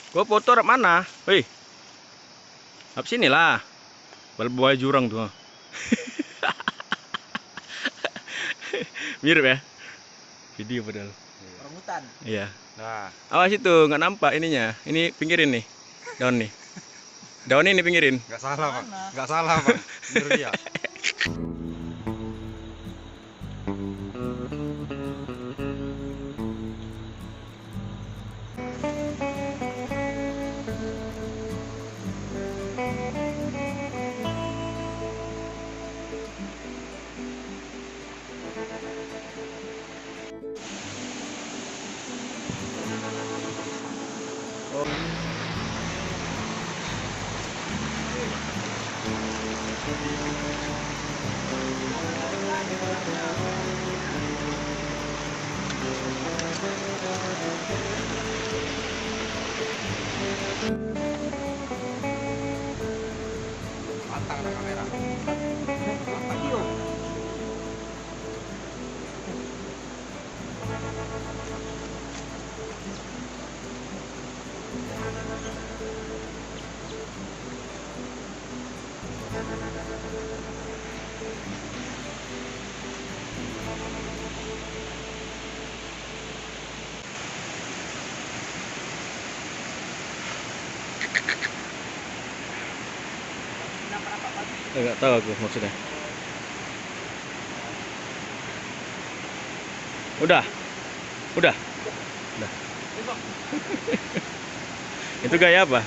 Gua foto rap mana? Wih. Rap sini lah. Bal jurang tuh. Mirip ya? Video padahal. Orang hutan. Iya. Nah, Awas itu, nggak nampak ininya. Ini pinggirin nih. Daun nih. Daun ini pinggirin. nggak salah bang. Nggak salah bang. Menurut dia. Pantang ada kamera. Apa dia? Nggak tahu aku maksudnya. Udah. Udah. Udah. Itu gaya apa?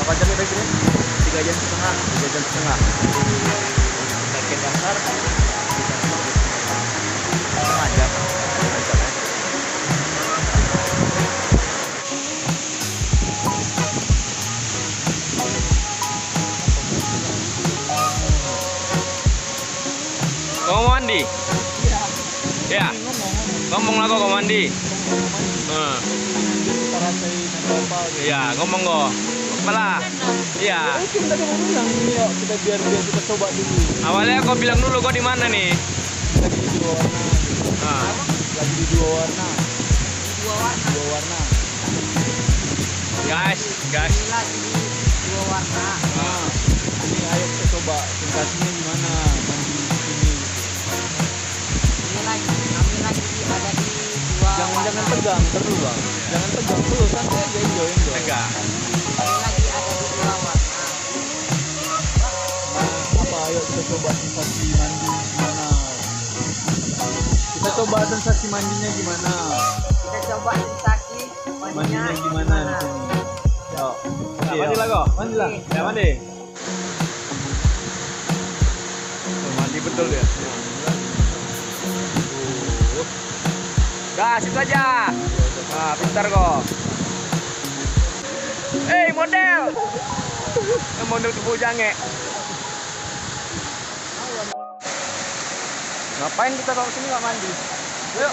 Berapa jam ya ini? 3 jam setengah. 3 jam setengah. Pakai dasar. Setengah jam. Kau mau mandi? Ya. Ngomong lah kok mau mandi. Iya, ngomong kok. Apalah? Iya. Kita mau bilang ini yuk, biar kita coba dulu. Awalnya kau bilang dulu kau di mana nih? Lagi di 2 warna. Ah. Lagi di 2 warna. 2 warna. Guys. Lagi 2 warna. Nah, ini ayo kita coba sensasinya gimana mandi di sini. Ini lagi kami lagi ada di 2 Jangan tegang terus bang. Jangan tegang terus, santai aja enjoy. Enggak. Kami lagi ada di 2 warna. Nah, apa ayo kita coba sensasi mandi gimana. Kita coba sensasi mandinya gimana. Kita coba sensasi Mandinya gimana di sini. Yuk. Mandi lah kok. Mandi lah. Ya mandi. Mandi betul dia. Gas itu aja. Nah, pintar kok. Model. Model tubuh jange. Ngapain kita kalau sini nggak mandi? Yuk.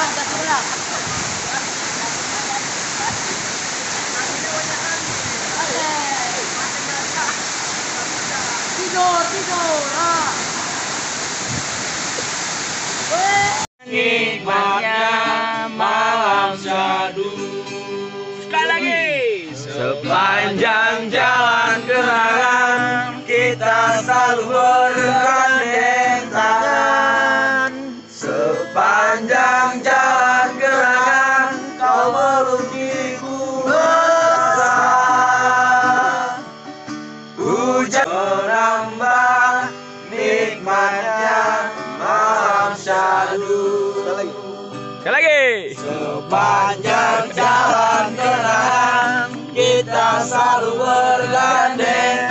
ulang, kasih ulang. Tidur, tidur. Nikmatnya malam syahdu. Sekali lagi. Sepanjang jalan kenangan kita selalu bergandeng tangan. Sepanjang jalan kenangan kau melukisku mesra. Hujan menambah nikmatnya malam syahdu. Sekali lagi. Sepanjang jalan kenangan kita selalu bergandeng